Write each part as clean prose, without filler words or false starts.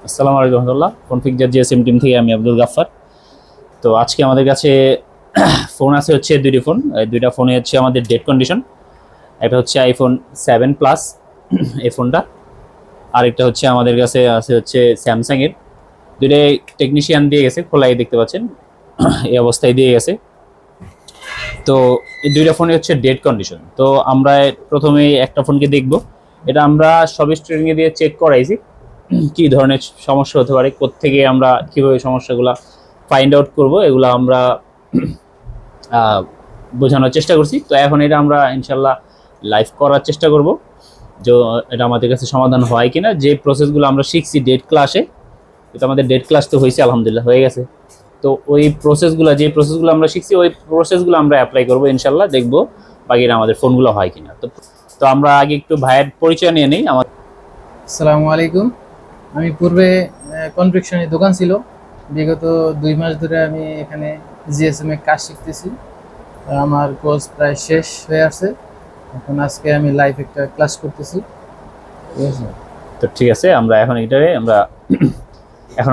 আসসালামু আলাইকুম রহমতুল্লাহ। Configure GSM team থেকে আমি আব্দুল গাফফার। তো আজকে আমাদের কাছে ফোন আছে হচ্ছে দুইটি ফোন। এই দুইটা ফোনে হচ্ছে আমাদের ডেট কন্ডিশন। একটা হচ্ছে আইফোন 7 প্লাস এই ফোনটা, আরেকটা হচ্ছে আমাদের কাছে আছে হচ্ছে স্যামসাংয়ের। দুইটাই টেকনিশিয়ান দিয়ে গেছে, খোলাই দেখতে পাচ্ছেন এই অবস্থায় দিয়ে গেছে। তো এই দুইটা ফোনে হচ্ছে ডেট কন্ডিশন। তো আমরা প্রথমে একটা ফোনকে দেখব। এটা আমরা সব স্টুডেন্টকে দিয়ে চেক করাইছি কি ধরনের সমস্যা হতে পারে, কোত্থেকে আমরা কিভাবে সমস্যাগুলো ফাইন্ড আউট করব, এগুলো আমরা বোঝানোর চেষ্টা করছি। তো এখন এটা আমরা ইনশাল্লাহ লাইভ করার চেষ্টা করব যে এটা আমাদের কাছে সমাধান হয় কিনা। যে প্রসেসগুলো আমরা শিখছি ডেট ক্লাসে, তো আমাদের ডেট ক্লাস তো হয়েছে, আলহামদুলিল্লাহ হয়ে গেছে। তো ওই প্রসেসগুলো, যে প্রসেসগুলো আমরা শিখছি ওই প্রসেসগুলো আমরা অ্যাপ্লাই করবো ইনশাল্লাহ, দেখবো বাকিটা আমাদের ফোনগুলো হয় কিনা। তো তো আমরা আগে একটু ভাইয়ের পরিচয় নিয়ে নিই। আসসালামু আলাইকুম। আমি পূর্বে কনফেকশনের দোকান ছিল, বিগত 2 মাস ধরে আমি এখানে জিএসএম এ কাজ শিখতেছি। আমার কোর্স প্রায় শেষ হয়ে আসছে। এখন আজকে আমি লাইভ একটা ক্লাস করতেছি, ঠিক আছে? তো ঠিক আছে, আমরা এখন এটারে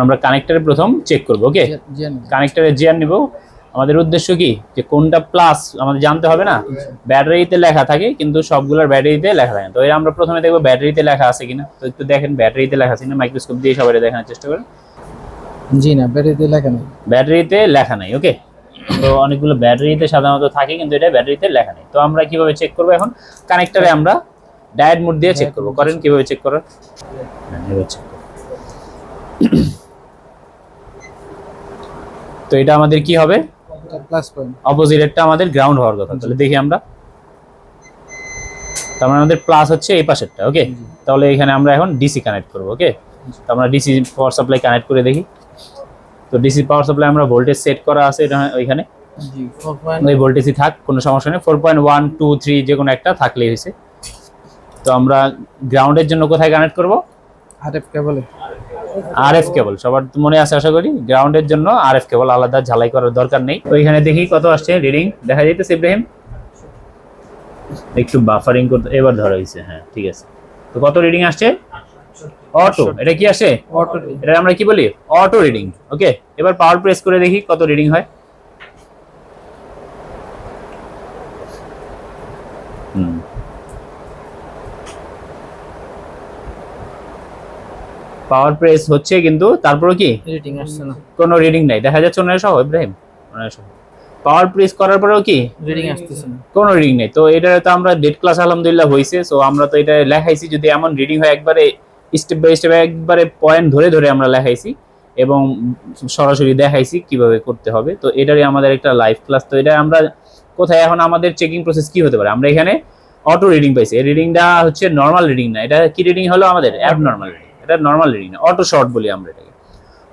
আমরা কানেক্টরে প্রথম চেক করব। ওকে, কানেক্টরে জিআর নিব। আমাদের উদ্দেশ্য কি, যে কোনটা প্লাস আমাদের জানতে হবে না। ব্যাটারিতে লেখা থাকে কিন্তু সবগুলোর ব্যাটারিতে লেখা থাকে না। তো আমরা প্রথমে দেখবো ব্যাটারিতে লেখা আছে কিনা। তো একটু দেখেন ব্যাটারিতে লেখা আছে কিনা, মাইক্রোস্কোপ দিয়ে সবাই দেখানোর চেষ্টা করেন। জি না, ব্যাটারিতে লেখা নেই। ব্যাটারিতে লেখা নাই। ওকে, তো অনেকগুলো ব্যাটারিতে সাধারণত থাকে কিন্তু এটা ব্যাটারিতে লেখা নেই। তো আমরা কিভাবে চেক করবো, এখন কানেক্টরে আমরা ডায়োড মোড দিয়ে চেক করবো। করেন কিভাবে চেক করার, চেক করব। তো এটা আমাদের কি হবে, প্লাস পয়েন্ট, অপোজিটটা আমাদের গ্রাউন্ড হওয়ার কথা। তাহলে দেখি আমরা, তার মানে আমাদের প্লাস হচ্ছে এই পাশেরটা। ওকে, তাহলে এখানে আমরা এখন ডিসি কানেক্ট করব। ওকে, তো আমরা ডিসি পাওয়ার সাপ্লাই কানেক্ট করে দেখি। তো ডিসি পাওয়ার সাপ্লাই আমরা ভোল্টেজ সেট করা আছে ওইখানে, ওই ভোল্টেজই থাক, কোনো সমস্যা নেই। 4.1 2 3 যে কোনো একটা থাকলেই হয়েছে। তো আমরা গ্রাউন্ডের জন্য কোথায় কানেক্ট করব, আরএফ কেবলে। আরএফ কেবল সবার মনে আছে আশা করি। গ্রাউন্ডের জন্য আরএফ কেবল, আলাদা ঝালাই করার দরকার নেই। ওইখানে দেখি কত আসছে রিডিং, দেখা যাইতেছে ইব্রাহিম? একটু বাফারিং করতে, এবার ধরা হয়েছে। হ্যাঁ ঠিক আছে। তো কত রিডিং আসছে, অটো। এটা কি আসে, অটো। এটা আমরা কি বলি, অটো রিডিং। ওকে, এবার পাওয়ার প্রেস করে দেখি কত রিডিং হয়। পাওয়ার প্রেস হচ্ছে কিন্তু তারপরে কি রিডিং আসছে না, কোনো রিডিং নাই। দেখা যাচ্ছে ওনার সহ ইব্রাহিম, ওনার সহ পাওয়ার প্রেস করার পরেও কি রিডিং আসতেছে না, কোনো রিডিং নেই। তো এটা তো আমরা ডেট ক্লাস আলহামদুলিল্লাহ হয়েছে। সো আমরা তো এটা লেখাইছি, যদি এমন রিডিং হয় একবারে স্টেপ বাই স্টেপ একবারে পয়েন্ট ধরে ধরে আমরা লেখাইছি এবং সরাসরি দেখাইছি কিভাবে করতে হবে। তো এটারই আমাদের একটা লাইভ ক্লাস। তো এটা আমরা কোথায়, এখন আমাদের চেকিং প্রসেস কি হতে পারে, আমরা এখানে অটো রিডিং পাইছি। এই রিডিংটা হচ্ছে নর্মাল রিডিং না, এটা কি রিডিং হলো আমাদের অ্যাবনর্মাল রিডিং। এটা নর্মাল রিডিং না, অটো শর্ট বলি আমরা এটাকে।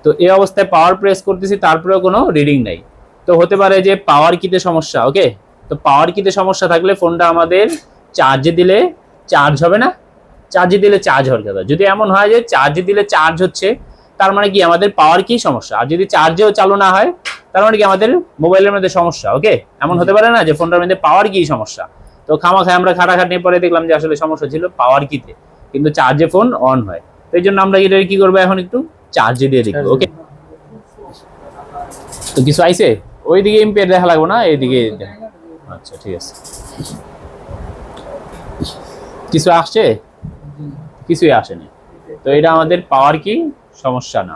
তো এই অবস্থায় পাওয়ার প্রেস করতেছি, তারপরেও কোনো রিডিং নাই। তো হতে পারে যে পাওয়ার কিতে সমস্যা। ওকে, তো পাওয়ার কিতে সমস্যা থাকলে ফোনটা আমাদের চার্জে দিলে চার্জ হবে না, চার্জে দিলে চার্জ হওয়ার কথা। যদি এমন হয় যে চার্জে দিলে চার্জ হচ্ছে, তার মানে কি আমাদের পাওয়ার কি সমস্যা। আর যদি চার্জেও চালু না হয়, তার মানে কি আমাদের মোবাইলের মধ্যে সমস্যা। ওকে, এমন হতে পারে না যে ফোনটার মধ্যে পাওয়ার কি সমস্যা। তো খামাখায় আমরা খাটাখাটনি পরে দেখলাম যে আসলে সমস্যা ছিল পাওয়ার কিতে, কিন্তু চার্জে ফোন অন হয়। তো এই জন্য আমরা এটা কি করবো, এখন একটু চার্জে দিয়ে দেখবো। ওকে, তো কিছু আইছে, ওইদিকে ইম্পেয়ার দেখা লাগবে না, এইদিকে। আচ্ছা ঠিক আছে, কিছু আসছে, কিছুই আসেনি। তো এটা আমাদের পাওয়ার কি সমস্যা না।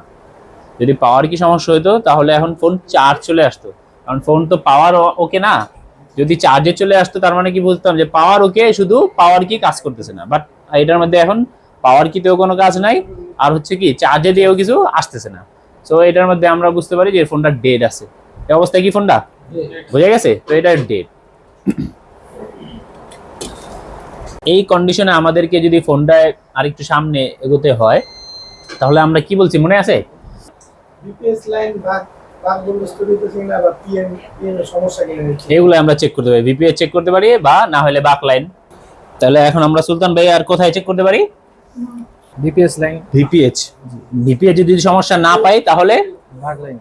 যদি পাওয়ার কি সমস্যা হইতো তাহলে এখন ফোন চার্জ চলে আসতো, কারণ ফোন তো পাওয়ার ওকে না। যদি চার্জে চলে আসতো তার মানে কি বুঝতাম যে পাওয়ার ওকে, শুধু পাওয়ার কি কাজ করতেছে না। বাট এটার মধ্যে এখন পাওয়ার কিতেও কোনো কাজ নাই, আর হচ্ছে কি চার্জে দিয়েও কিছু আসতেছে না। সো এটার মধ্যে আমরা বুঝতে পারি যে ফোনটা ডেড আছে। এই অবস্থায় কি ফোনটা বোঝা গেছে। তো এটা ডেড। এই কন্ডিশনে আমাদেরকে যদি ফোনটা আরেকটু সামনে এগোতে হয়, তাহলে আমরা কি বলছি মনে আছে, এগুলো আমরা চেক করতে পারি। ভিপিএস চেক করতে পারি বা না হলে বাক লাইন। তাহলে এখন আমরা সুলতান ভাই আর কোথায় চেক করতে পারি, ভিপিএস লাইন। ভিপিএস যদি সমস্যা না পাই তাহলে ভাগ লাইন,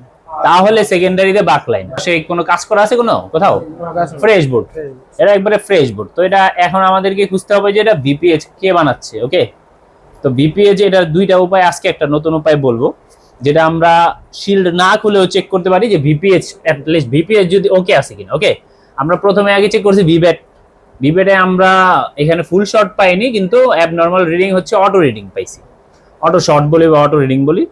তাহলে সেকেন্ডারিতে বাক লাইন। সে কোনো কাজ করা আছে কোনো কোথাও, ফ্রেশ বোর্ড, এটা একবারে ফ্রেশ বোর্ড। তো এটা এখন আমাদেরকে খুঁজতে হবে যে এটা ভিপিএস কে বানাচ্ছে। ওকে, তো তো ভিপিএইচ এটার দুইটা উপায়, আজকে একটা নতুন উপায় বলবো, যেটা আমরা শিল্ড না খুলেও চেক করতে পারি যে ভিপিএইচ অ্যাটলিস্ট ভিপিএইচ যদি ওকে আছে কিনা। ওকে, আমরা প্রথমে আগে চেক করছি ভিভ্যাট। ভিভ্যাটে আমরা এখানে ফুল শর্ট পাইনি, কিন্তু অ্যাবনর্মাল রিডিং হচ্ছে অটো রিডিং পাইছি, অটো শর্ট বলি বা অটো রিডিং বলি।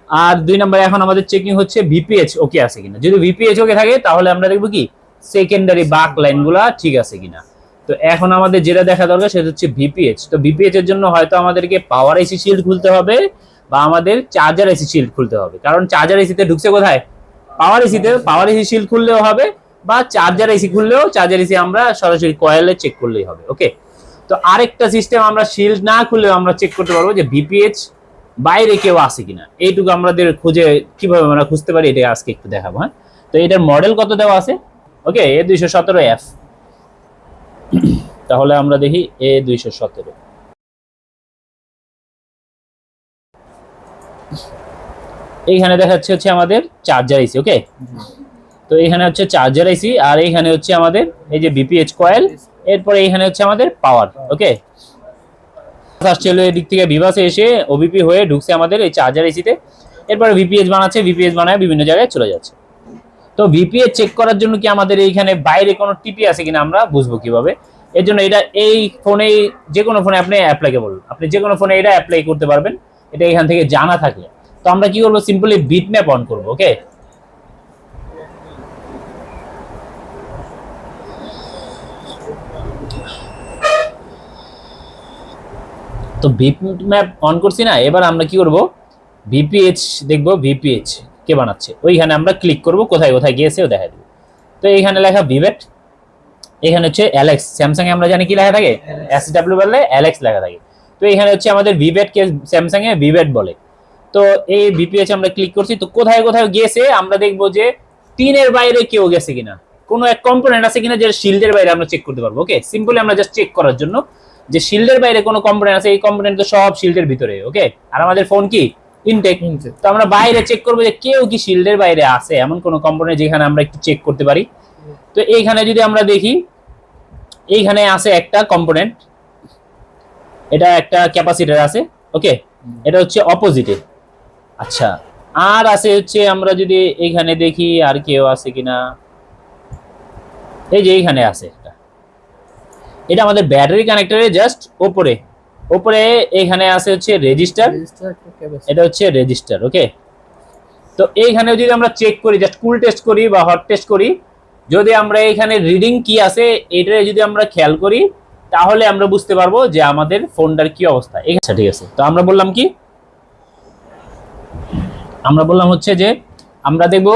আর 2 নম্বরে এখন আমাদের চেকিং হচ্ছে ভিপিএইচ ওকে আছে কিনা। যদি ভিপিএইচ ওকে থাকে তাহলে আমরা দেখবো কি সেকেন্ডারি বাক লাইনগুলা ঠিক আছে কিনা। তো এখন আমাদের যেটা দেখা দরকার সেটা হচ্ছে ভিপিএইচ। তো ভিপিএইচ এর জন্য হয়তো আমাদেরকে পাওয়ার আইসি শিল্ড খুলতে হবে বা আমাদের চার্জার আইসি শিল্ড খুলতে হবে, কারণ চার্জার আইসিতে ঢুকছে কোথায়, পাওয়ার আইসিতে। পাওয়ার আইসি শিল্ড খুললেও হবে বা চার্জার আইসি খুললেও চার্জার আইসি আমরা সরাসরি কয়েলে চেক করলেই হবে। ওকে, তো আরেকটা সিস্টেম আমরা শিল্ড না খুললেও আমরা চেক করতে পারবো যে ভিপিএইচ বাইরে কেউ আছে কিনা। এইটুকু আমাদের খুঁজে কিভাবে আমরা খুঁজতে পারি এটা আজকে একটু দেখাবো। হ্যাঁ, তো এটার মডেল কত দেওয়া আছে, ওকে A217F। তাহলে আমরা দেখি A217। এইখানে দেখাচ্ছে হচ্ছে আমাদের চার্জার আইসি। ওকে, তো এখানে হচ্ছে চার্জার আইসি আর এইখানে হচ্ছে আমাদের এই যে ভিপিএইচ কয়েল, এরপরে এইখানে হচ্ছে আমাদের পাওয়ার। ওকে, ফার্স্ট ছিল এদিক থেকে ভিভাসে এসে ওবিপি হয়ে ঢুকছে আমাদের এই চার্জার আইসিতে, এরপরে ভিপিএইচ বানাচ্ছে, ভিপিএইচ বানায় বিভিন্ন জায়গায় চলে যাচ্ছে। তো ভিপিএইচ চেক করার জন্য কি আমাদের এইখানে বাইরে কোনো টিপি আছে কিনা আমরা বুঝবো কিভাবে। এর জন্য এটা এই ফোনে, যে কোনো ফোনে আপনি অ্যাপ্লাইকেবল, আপনি যে কোনো ফোনে এটা অ্যাপ্লাই করতে পারবেন, এটা এখান থেকে জানা থাকলে। তো আমরা কি করবো, সিম্পলি বিটম্যাপ অন করবো। ওকে, তো বিটম্যাপ অন করছি না, এবার আমরা কি করব, ভিপিএইচ দেখবো, ভিপিএইচ কে বানাচ্ছে ওইখানে আমরা ক্লিক করব, কোথায় কোথায় গিয়েছে ও দেখা দেবো। তো এইখানে লেখা ভিভ্যাট, এখানে হচ্ছে অ্যালেক্স। স্যামসাং এ আমরা জানি কি লেখা থাকে, SW বললে অ্যালেক্স লেখা থাকে। তো এখানে হচ্ছে আমাদের ভিভ্যাট কে স্যামসাং এ ভিভ্যাট বলে। তো এই ভিপিএইচ আমরা ক্লিক করছি, তো কোথায় কোথায় গিয়েছে আমরা দেখবো যে 3 এর বাইরে কেউ গেছে কিনা, কোনো এক কম্পোনেন্ট আছে কিনা যেটা শিল্ডের বাইরে আমরা চেক করতে পারবো। ওকে, সিম্পলি আমরা জাস্ট চেক করার জন্য যে শিল্ডের বাইরে কোনো কম্পোনেন্ট আছে, এই কম্পোনেন্ট তো সব শিল্ডের ভিতরে। ওকে, আর আমাদের ফোন কি ইনটেক, তো আমরা বাইরে চেক করবো যে কেউ কি শিল্ডের বাইরে আছে এমন কোনো কম্পোনেন্ট যেখানে আমরা একটু চেক করতে পারি। তো এইখানে যদি আমরা দেখি, এইখানে আছে একটা কম্পোনেন্ট, এটা একটা ক্যাপাসিটর আছে। ওকে, এটা হচ্ছে অপোজিটে। আচ্ছা, আর আছে হচ্ছে আমরা যদি এইখানে দেখি আর কেউ আছে কিনা, এই যে এইখানে আছে একটা, এটা আমাদের ব্যাটারি কানেক্টরের জাস্ট উপরে উপরে এইখানে আছে হচ্ছে রেজিস্টার, এটা হচ্ছে রেজিস্টার। ওকে, তো এইখানে যদি আমরা চেক করি, জাস্ট কুল টেস্ট করি বা হট টেস্ট করি, যদি আমরা এখানে রিডিং কি আছে এটা যদি আমরা খেয়াল করি, তাহলে আমরা বুঝতে পারবো যে আমাদের ফোনটার কি অবস্থা। আচ্ছা ঠিক আছে, তো আমরা বললাম কি, আমরা বললাম হচ্ছে যে আমরা দেখবো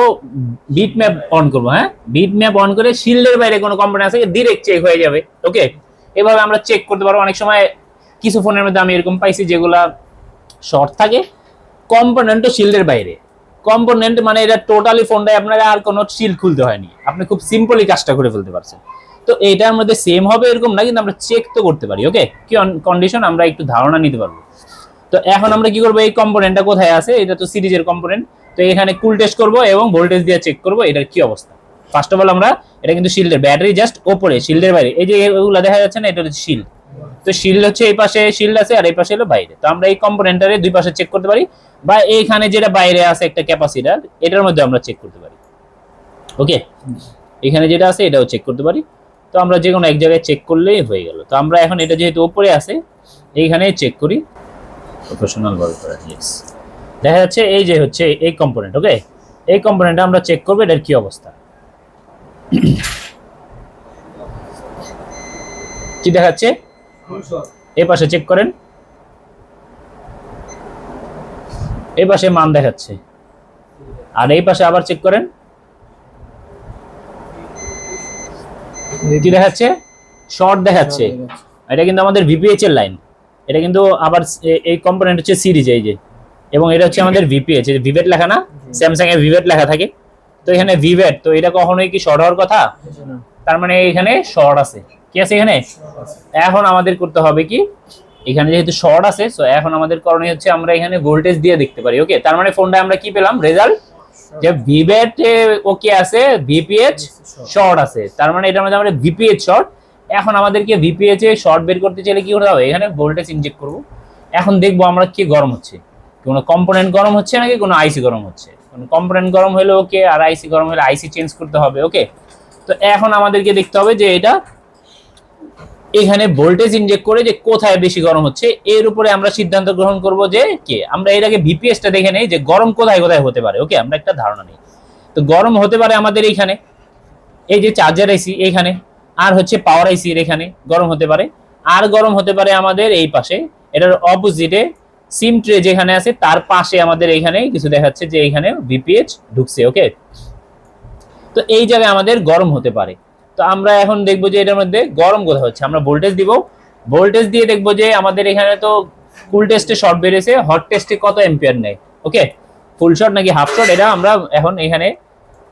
বিটম্যাপ অন করবো। হ্যাঁ, বিটম্যাপ অন করে শিল্ডের বাইরে কোনো কম্পোনেন্ট আছে ডিরেক্ট চেক হয়ে যাবে। ওকে, এভাবে আমরা চেক করতে পারবো। অনেক সময় কিছু ফোনের মধ্যে আমি এরকম পাইছি যেগুলা শর্ট থাকে, কম্পোনেন্টও শিল্ডের বাইরে। কম্পোনেন্ট মানে এটা টোটালি ফোনটায় আপনারা আর কোনো শিল্ড খুলতে হয়নি, আপনি খুব সিম্পলি কাজটা করে ফেলতে পারছেন। তো এইটার মধ্যে সেম হবে এরকম না, কিন্তু আমরা চেক তো করতে পারি। ওকে, কি কন্ডিশন আমরা একটু ধারণা নিতে পারবো। তো এখন আমরা কি করবো, এই কম্পোনেন্টটা কোথায় আছে, এটা তো সিরিজের কম্পোনেন্ট। তো এখানে কুল টেস্ট করবো এবং ভোল্টেজ দিয়ে চেক করবো এটার কি অবস্থা। ফার্স্ট অফ অল আমরা, এটা কিন্তু শিল্ডের ব্যাটারি জাস্ট ওপরে, শিল্ডের বাইরে এই যে এগুলো দেখা যাচ্ছে না, এটা হচ্ছে শিল্ড। তো শিল্ড হচ্ছে এই পাশে শিল্ড আছে আর এই পাশে হলো বাইরে। তো আমরা এই কম্পোনেন্টারে দুই পাশে চেক করতে পারি, বা এইখানে যেটা বাইরে আছে একটা ক্যাপাসিটর, এটার মধ্যে আমরা চেক করতে পারি। ওকে, এখানে যেটা আছে এটাও চেক করতে পারি। তো আমরা যে কোনো এক জায়গায় চেক করলেই হয়ে গেল। তো আমরা এখন এটা যেহেতু উপরে আছে, এইখানে চেক করি প্রফেশনাল ভাবে করা। ইয়েস, দেখা যাচ্ছে এই যে হচ্ছে এই কম্পোনেন্ট। ওকে, এই কম্পোনেন্টটা আমরা চেক করবো এটার কি অবস্থা। কি দেখাচ্ছে, এই পাশে চেক করেন, এই পাশে মান দেখাচ্ছে, আর এই পাশে আবার চেক করেন, কি দেখাচ্ছে, শর্ট দেখাচ্ছে। এটা কিন্তু আমাদের ভিপিএইচ এর লাইন, এটা কিন্তু আবার এই কম্পোনেন্ট হচ্ছে সিরিজ, এই যে, এবং এটা হচ্ছে আমাদের ভিপিএইচ, এই ভিভ্যাট লেখা না, স্যামসাং এর ভিভ্যাট লেখা থাকে। তো এখানে ভিভ্যাট, তো এটা কখনোই কি শর্ট হওয়ার কথা, তার মানে এখানে শর্ট আছে। কি আছে এখানে, এখন আমাদের করতে হবে কি, এখানে যেহেতু শর্ট আছে, সো এখন আমাদের করণীয় হচ্ছে আমরা এখানে ভোল্টেজ দিয়ে দেখতে পারি। ওকে, তার মানে ফোনটা আমরা কি পেলাম রেজাল্ট, যে ভিভ্যাট ওকে আছে, ভিপিএইচ শর্ট আছে, তার মানে এটার মধ্যে আমরা ভিপিএইচ শর্ট। এখন আমাদেরকে ভিপিএইচ এ শর্ট বের করতে চাইলে কি করতে হবে, এখানে ভোল্টেজ ইনজেক্ট করব এখন দেখবো আমরা কি গরম হচ্ছে, কোনো কম্পোনেন্ট গরম হচ্ছে নাকি কোনো আইসি গরম হচ্ছে। কোনো কম্পোনেন্ট গরম হলে ওকে, আর আইসি গরম হলে আইসি চেঞ্জ করতে হবে। ওকে, তো এখন আমাদেরকে দেখতে হবে যে এটা এখানে ভোল্টেজ ইনজেক্ট করে যে কোথায় বেশি গরম হচ্ছে, এর উপরে আমরা সিদ্ধান্ত গ্রহণ করব যে কে, আমরা এর আগে ভিপিএসটা দেখে নেই যে গরম কোথায় কোথায় হতে পারে। ওকে, আমরা একটা ধারণা নেই। তো গরম হতে পারে আমাদের এইখানে, এই যে চার্জার আইসি এইখানে, আর হচ্ছে পাওয়ার আইসি এর এখানে গরম হতে পারে, আর গরম হতে পারে আমাদের এই পাশে, এটার অপোজিটে সিম ট্রে যেখানে আছে তার পাশে আমাদের এইখানে কিছু দেখাচ্ছে যে এইখানে ভিপিএইচ ঢুকছে। ওকে, তো এই জায়গায় আমাদের গরম হতে পারে। তো আমরা এখন দেখবো যে এটার মধ্যে গরম কোথায় হচ্ছে, আমরা ভোল্টেজ দিব, ভোল্টেজ দিয়ে দেখবো যে আমাদের এখানে তো কুল টেস্টে শর্ট বেরিয়েছে, হট টেস্টে কত এম্পিয়ার নেয়। ওকে, ফুল শর্ট নাকি হাফ শর্ট, এটা আমরা এখন এখানে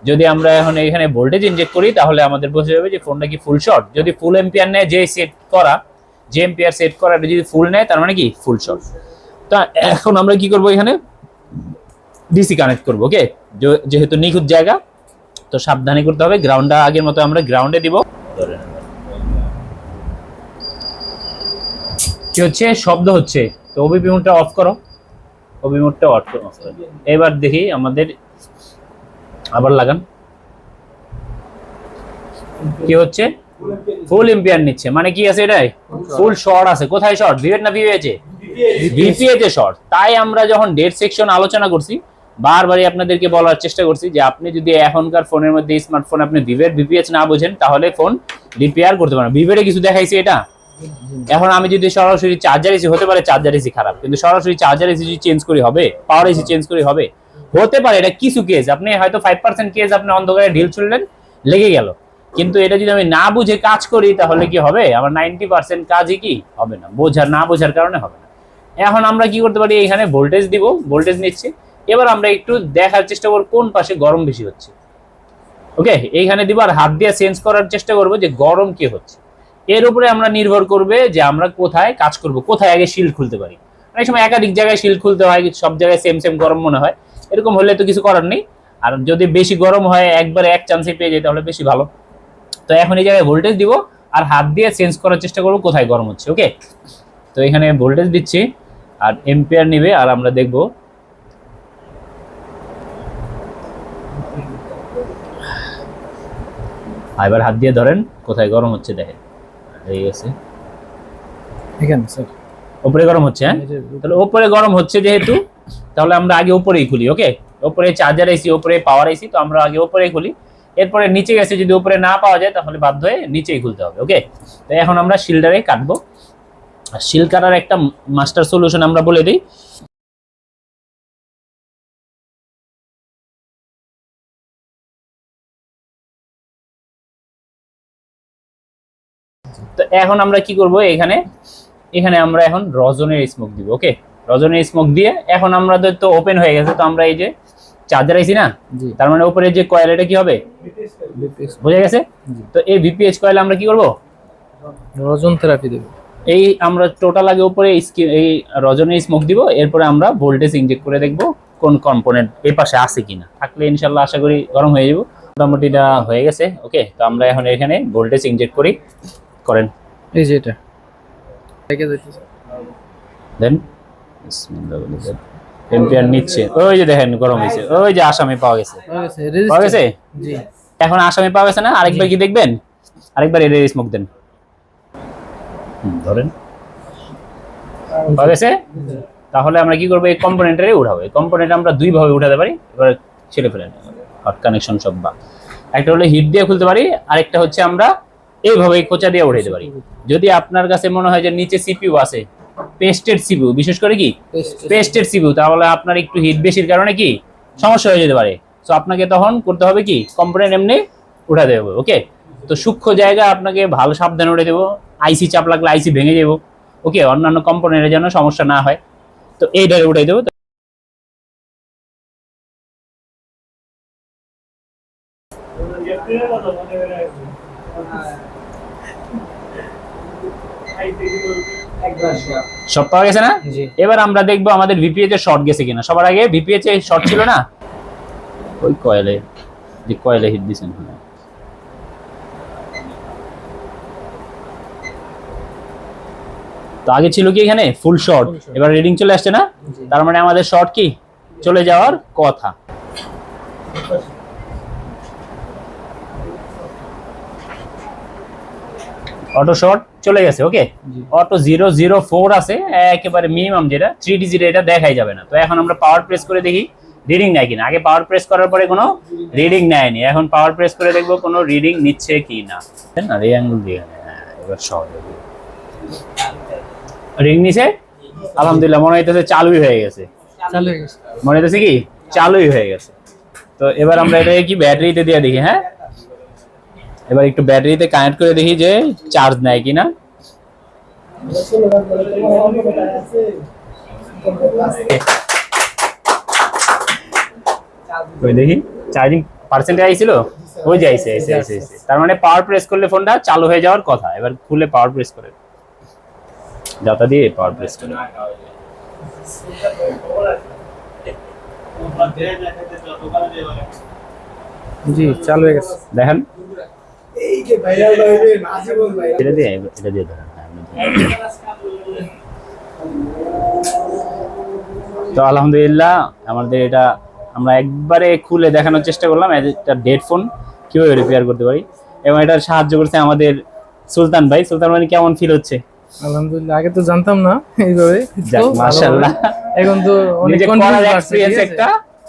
যদি আমরা এখন এখানে ভোল্টেজ ইনজেক্ট করি তাহলে আমাদের বোঝা যাবে যে ফোনটা কি ফুল শর্ট। যদি ফুল এম্পিয়ার নেয়, যে সেট করা, যে এম্পিয়ার সেট করা যদি ফুল নেয় তার মানে কি ফুল শর্ট। তা এখন আমরা কি করব, এখানে ডিসি কানেক্ট করবো। ওকে, যেহেতু নিখুঁত জায়গা তো সাবধানে করতে হবে। গ্রাউন্ডটা আগের মতো আমরা গ্রাউন্ডে দিব। কি হচ্ছে, শব্দ হচ্ছে, তো ওবিপি মোডটা অফ করো, ওবি মোডটা অফ করো। এবার দেখি আমাদের, আবার লাগান, কি হচ্ছে, ফুল এম্পিয়ার নিচ্ছে, মানে কি আছে এটাই ফুল শর্ট আছে। কোথায় শর্ট, ভিভেট না ভিভিএচে? ভিপিএতে শর্ট। তাই আমরা যখন ডেট সেকশন আলোচনা করছি বারবারই আপনাদেরকে বলার চেষ্টা করছি যে আপনি যদি এখনকার ফোনের মধ্যে স্মার্টফোন আপনি ভিভেট ভিপিএচ না বোঝেন তাহলে ফোন রিপেয়ার করতে পারেন। ভিভেটে কিছু দেখাইছি এটা, এখন আমি যদি সরাসরি চার্জার এসি, হতে পারে চার্জার এসি খারাপ, কিন্তু সরাসরি চার্জার এসি যদি চেঞ্জ করি হবে, পাওয়ার এসি চেঞ্জ করি হবে, হতে পারে এটা কিছু কেস, আপনি হয়তো 5% কেস আপনি অন্ধকারে ঢিল ছুড়লেন, লেগে গেল। কিন্তু এটা যদি আমি না বুঝে কাজ করি তাহলে কি হবে, আমার 90% কাজই কি হবে না, না বোঝার কারণে হবে না। এখন আমরা কি করতে পারি, এখানে ভোল্টেজ দিব, ভোল্টেজ নিচ্ছে। এবার আমরা একটু দেখার চেষ্টা করব কোন পাশে গরম বেশি হচ্ছে। ওকে, এইখানে দিব, আর হাত দিয়ে চেঞ্জ করার চেষ্টা করব যে গরম কি হচ্ছে। এর উপরে আমরা নির্ভর করবে যে আমরা কোথায় কাজ করব, কোথায় আগে শিল্ড খুলতে পারি। অনেক সময় একাধিক জায়গায় শিল্ড খুলতে হয়, সব জায়গায় সেম সেম গরম মনে হয়, এরকম হলে তো কিছু করার নেই। আর যদি বেশি গরম হয়, একবারে এক চান্সে পেয়ে যায় তাহলে বেশি ভালো। তো এখন এই জায়গায় ভোল্টেজ দিব, আর হাত দিয়ে চেঞ্জ করার চেষ্টা করব কোথায় গরম হচ্ছে। ওকে, তো এখানে ভোল্টেজ দিচ্ছি, আর এম্পিয়ার নিবে, আর আমরা দেখব এবার হাত দিয়ে ধরেন কোথায় গরম হচ্ছে, দেখেন এই আছে এখানে স্যার উপরে গরম হচ্ছে। হ্যাঁ, তাহলে উপরে গরম হচ্ছে যেহেতু, তাহলে আমরা আগে উপরেই খুলি। ওকে, উপরে চার্জার আইসি, উপরে পাওয়ার আইসি, তো আমরা আগে উপরেই খুলি। এরপরে নিচে গেছে, যদি উপরে না পাওয়া যায় তাহলে বাধ্য হয়ে নিচেই খুলতে হবে। ওকে, তো এখন আমরা শিল্ডারে কাটবো। আর শিল কাটার একটা মাস্টার সলিউশন আমরা বলে দিই। তো এখন আমরা কি করব, এখানে এখানে আমরা এখন রজনের স্মোক দিব। ওকে, রজনের স্মোক দিয়ে এখন আমাদের তো ওপেন হয়ে গেছে, তো আমরা এই যে চার্জার আইছি না, তার মানে উপরে যে কয়েল, এটা কি হবে, বোঝা গেছে। তো এই ভিপিএইচ কয়েল আমরা কি করব, রজন থেরাপি দেব। এই আমরা টোটাল আগে উপরে এই রজনের স্মোক দিব, এরপরে আমরা ভোল্টেজ ইনজেক্ট করে দেখব কোন কম্পোনেন্ট এই পাশে আছে কিনা, থাকলে ইনশাল্লাহ আশা করি গরম হয়ে যাব। মোটামুটি এটা হয়ে গেছে। ওকে, তো আমরা এখন এখানে ভোল্টেজ ইনজেক্ট করি, করেন এই যে এটা দেখে যাচ্ছে, দেন এম্পিয়ার নিচ্ছে, ওই যে দেখেন গরম হয়েছে, ওই যে আসামি পাওয়া গেছে, পাওয়া গেছে। জি, এখন আসামি পাওয়া গেছে না, আরেকবার কি দেখবেন, আরেকবার এর স্মোক দেন, ধরেন পাওয়া গেছে। তাহলে আমরা কি করবো, এই কম্পোনেন্টারে উঠাবো। এই কম্পোনেন্ট আমরা দুই ভাবে উঠাতে পারি, এবার ছেড়ে ফেলেন হট কানেকশন সব, বা একটা হলো হিট দিয়ে খুলতে পারি, আরেকটা হচ্ছে আমরা এইভাবে খোঁচা দিয়ে উঠাইতে পারি। যদি আপনার কাছে মনে হয় যে নিচে সিপিইউ আছে, পেস্টেড সিপিইউ, বিশেষ করে কি পেস্টেড সিপিইউ, তাহলে আপনার একটু হিট বেশির কারণে কি সমস্যা হয়ে যেতে পারে। তো আপনাকে তখন করতে হবে কি, কম্পোনেন্ট এমনি উঠাতে হবে। ওকে, তো সূক্ষ্ম জায়গা আপনাকে ভালো সাবধানে উঠে দেবো, আইসি চাপ লাগলে আইসি ভেঙে যাবো। ওকে, অন্যান্য কম্পোনেন্টের যেন সমস্যা না হয়, তো এই ডারে উঠাই দেবো। সব পাওয়া গেছে না, এবার আমরা দেখবো আমাদের ভিপিএইচ এর শর্ট গেছে কিনা। সবার আগে ভিপিএইচ এর শর্ট ছিল না, ওই কয়েলে যে কয়েলে হিট দিছেন, তো আগে ছিল কি এখানে ফুল শর্ট, Full short। এবার রিডিং চলে আসছে না, জি। তার মানে আমাদের শর্ট কি চলে যাওয়ার কথা। অটো শর্ট চলে গেছে, ওকে। জি। অটো 004 আছে একেবারে মিনিমাম, যেটা 3 ডিজিট, এটা দেখাই যাবে না। তো এখন আমরা পাওয়ার প্রেস করে দেখি রিডিং নেয় কিনা। আগে পাওয়ার প্রেস করার পরে কোনো রিডিং নেয়নি, এখন পাওয়ার প্রেস করে দেখবো কোনো রিডিং নিচ্ছে কি না। না এই অ্যাঙ্গেল দিয়ে, হ্যাঁ এবার সহজ রিং নিছে, আলহামদুলিল্লাহ মনে হইতেছে চালুই হয়ে গেছে, চালু হয়ে গেছে। মনে হইতেছে কি চালুই হয়ে গেছে। তো এবার আমরা এটাকে কি ব্যাটারিতে দিয়ে দেখি, হ্যাঁ এবার একটু ব্যাটারিতে কানেক্ট করে দেখি যে চার্জ নেয় কিনা। ওই দেখি চার্জিং পার্সেন্টেজ আইছিল, ওই যে আইছে আইছে আইছে আইছে। তার মানে পাওয়ার প্রেস করলে ফোনটা চালু হয়ে যাওয়ার কথা। এবার খুলে পাওয়ার প্রেস করে, যাতা দিয়ে পাওয়ার প্রেস করে জি চালু হয়ে গেছে। দেখেন, এই যে ভাইরাল হইবে নাজিবুল ভাই এটা দিয়ে ধরেন, হ্যাঁ, এমনি ধরেন। তো আলহামদুলিল্লাহ আমাদের এটা আমরা একবারে খুলে দেখানোর চেষ্টা করলাম একটা ডেড ফোন কিভাবে রিপেয়ার করতে পারি, এবং এটা সাহায্য করছে আমাদের সুলতান ভাই। সুলতান ভাই কেমন ফিল হচ্ছে? আলহামদুলিল্লাহ, আগে তো জানতাম না এইভাবে। যাক, তো মাশাআল্লাহ। ভালোভাবে। এখন তো অনেক নিজে কনফিউজ করার লাগছে, এক্সপেরিয়েন্স ঠিক আছে? একটা,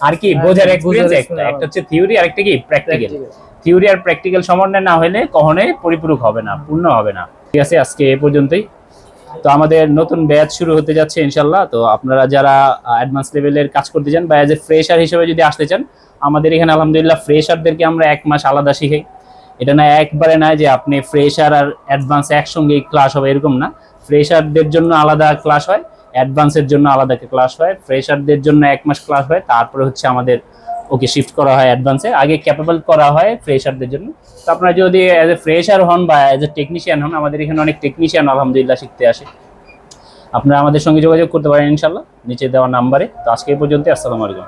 আর কি হ্যাঁ, বোঝার বোঝার এক্সপেরিয়েন্স একটা। experience একটা হচ্ছে থিওরি আর একটা কি প্র্যাকটিক্যাল। Practical। থিওরি আর প্র্যাকটিক্যাল সমন্বয় না হলে কখনোই পরিপূরক হবে না, পূর্ণ হবে না। ঠিক আছে, আজকে এ পর্যন্তই। তো আমাদের নতুন ব্যাচ শুরু হতে যাচ্ছে ইনশাল্লাহ। তো আপনারা যারা অ্যাডভান্স লেভেলের কাজ করতে চান বা এজ এ ফ্রেশার হিসেবে যদি আসতে চান, আমাদের এখানে আলহামদুলিল্লাহ ফ্রেশারদেরকে আমরা 1 মাস আলাদা শিখাই। এটা না একবারে না যে আপনি ফ্রেশার আর অ্যাডভান্স একসঙ্গে ক্লাস হবে, এরকম না। ফ্রেশারদের জন্য আলাদা ক্লাস হয়, অ্যাডভান্সের জন্য আলাদা ক্লাস হয়। ফ্রেশারদের জন্য 1 মাস ক্লাস হয়, তারপরে হচ্ছে আমাদের ওকে শিফট করা হয় অ্যাডভান্সে, আগে ক্যাপেবল করা হয় ফ্রেশারদের জন্য। তো আপনারা যদি অ্যাজ এ ফ্রেশার হন বা অ্যাজ এ টেকনিশিয়ান হন, আমাদের এখানে অনেক টেকনিশিয়ান আলহামদুলিল্লাহ শিখতে আসে। আপনারা আমাদের সঙ্গে যোগাযোগ করতে পারেন ইনশাল্লাহ নিচে দেওয়া নাম্বারে। তো আজকে এই পর্যন্ত, আসসালামু আলাইকুম।